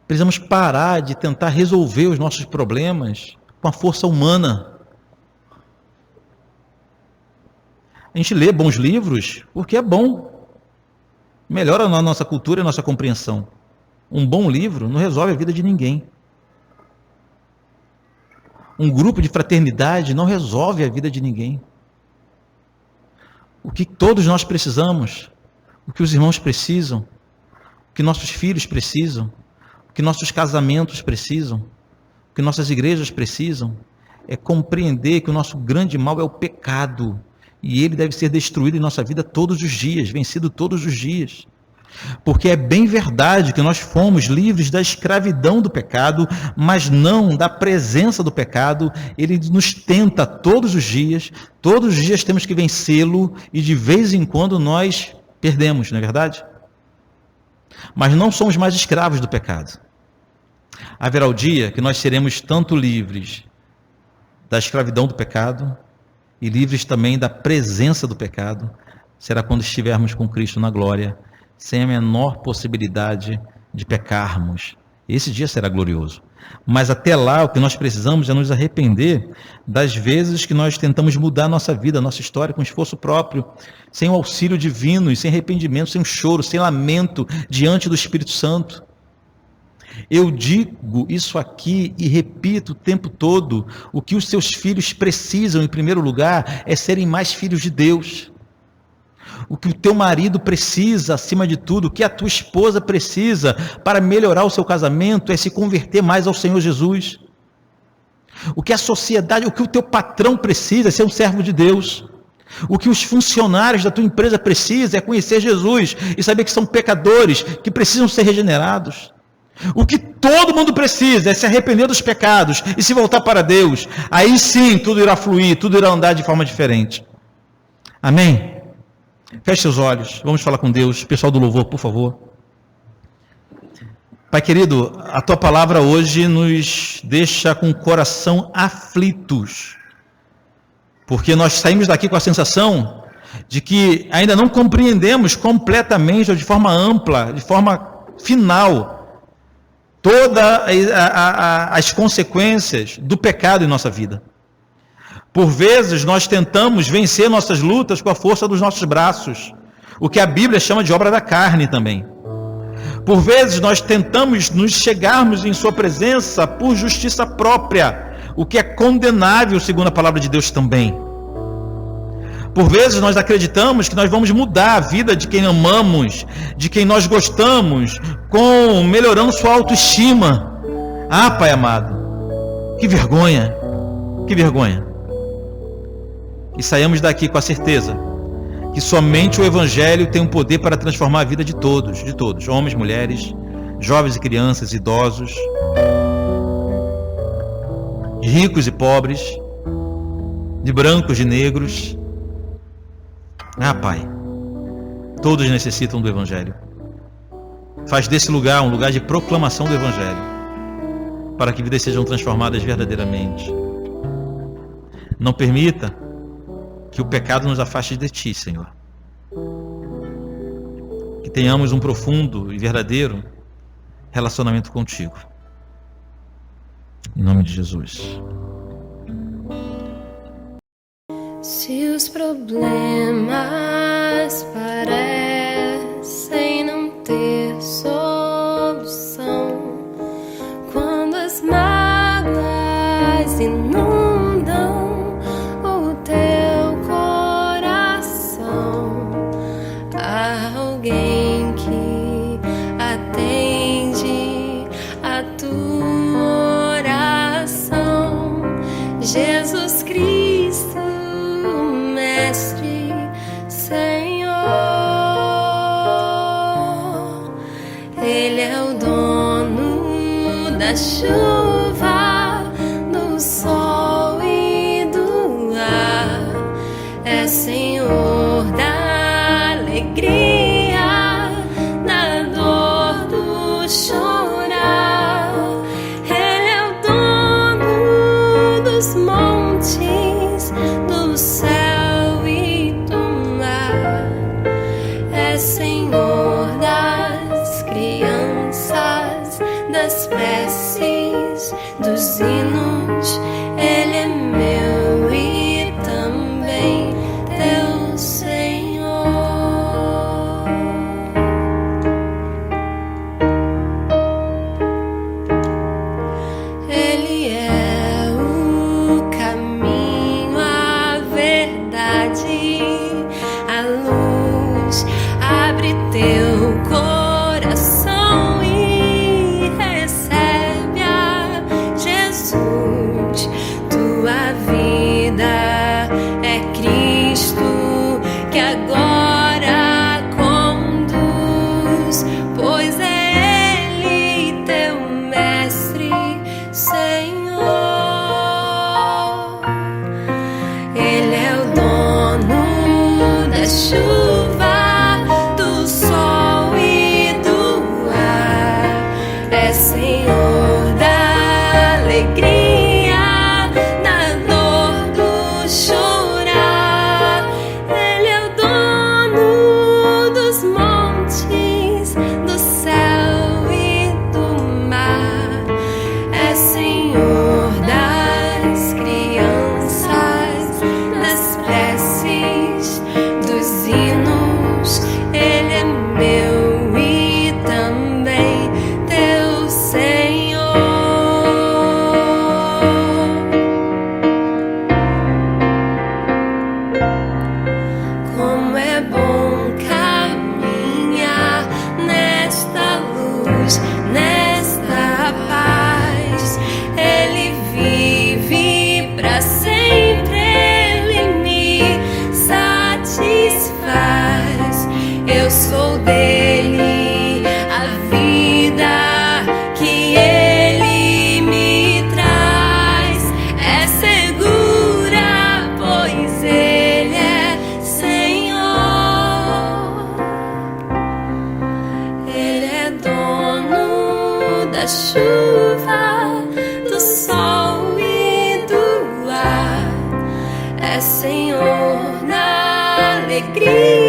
[SPEAKER 1] Precisamos parar de tentar resolver os nossos problemas com a força humana. A gente lê bons livros porque é bom. Melhora a nossa cultura e a nossa compreensão. Um bom livro não resolve a vida de ninguém. Um grupo de fraternidade não resolve a vida de ninguém. O que todos nós precisamos, o que os irmãos precisam, o que nossos filhos precisam, o que nossos casamentos precisam, O que nossas igrejas precisam é compreender que o nosso grande mal é o pecado. E ele deve ser destruído em nossa vida todos os dias, vencido todos os dias. Porque é bem verdade que nós fomos livres da escravidão do pecado, mas não da presença do pecado. Ele nos tenta todos os dias temos que vencê-lo, e de vez em quando nós perdemos, não é verdade? Mas não somos mais escravos do pecado. Haverá o dia que nós seremos tanto livres da escravidão do pecado e livres também da presença do pecado. Será quando estivermos com Cristo na glória, sem a menor possibilidade de pecarmos. Esse dia será glorioso. Mas até lá, o que nós precisamos é nos arrepender das vezes que nós tentamos mudar a nossa vida, a nossa história, com esforço próprio, sem o auxílio divino e sem arrependimento, sem choro, sem lamento diante do Espírito Santo. Eu digo isso aqui e repito o tempo todo: o que os seus filhos precisam, em primeiro lugar, é serem mais filhos de Deus. O que o teu marido precisa, acima de tudo, o que a tua esposa precisa para melhorar o seu casamento, é se converter mais ao Senhor Jesus. O que a sociedade, o que o teu patrão precisa é ser um servo de Deus. O que os funcionários da tua empresa precisam é conhecer Jesus e saber que são pecadores, que precisam ser regenerados. O que todo mundo precisa é se arrepender dos pecados e se voltar para Deus. Aí sim tudo irá fluir, tudo irá andar de forma diferente. Amém? Feche seus olhos, vamos falar com Deus. Pessoal do louvor, por favor. Pai querido, a tua palavra hoje nos deixa com o coração aflitos, porque nós saímos daqui com a sensação de que ainda não compreendemos completamente, ou de forma ampla, de forma final, todas as consequências do pecado em nossa vida. Por vezes nós tentamos vencer nossas lutas com a força dos nossos braços, o que a Bíblia chama de obra da carne também. Por vezes nós tentamos nos chegarmos em sua presença por justiça própria, o que é condenável segundo a palavra de Deus também. Por vezes nós acreditamos que nós vamos mudar a vida de quem amamos, de quem nós gostamos, melhorando sua autoestima. Ah, Pai amado, que vergonha, que vergonha. E saímos daqui com a certeza que somente o Evangelho tem um poder para transformar a vida de todos, homens, mulheres, jovens e crianças, idosos, de ricos e pobres, de brancos e negros. Ah, Pai, todos necessitam do Evangelho. Faz desse lugar um lugar de proclamação do Evangelho, para que vidas sejam transformadas verdadeiramente. Não permita que o pecado nos afaste de Ti, Senhor. Que tenhamos um profundo e verdadeiro relacionamento contigo. Em nome de Jesus.
[SPEAKER 2] Se os problemas parecem não ter solução, quando as mágoas inundam o teu coração, há alguém que atende a tua oração. Jesus Cristo, Mestre, Senhor, Ele é o dono da chuva, do sol e do ar, é Senhor da alegria, da dor, do chorar. Ele é o dono dos montes, do céu e do mar, é Senhor das crianças, das preces, dos hinos. Ele é meu e também teu Senhor. Ele é o caminho, a verdade, a luz. Abre teu coração e recebe da chuva, do sol e do ar. É Senhor na alegria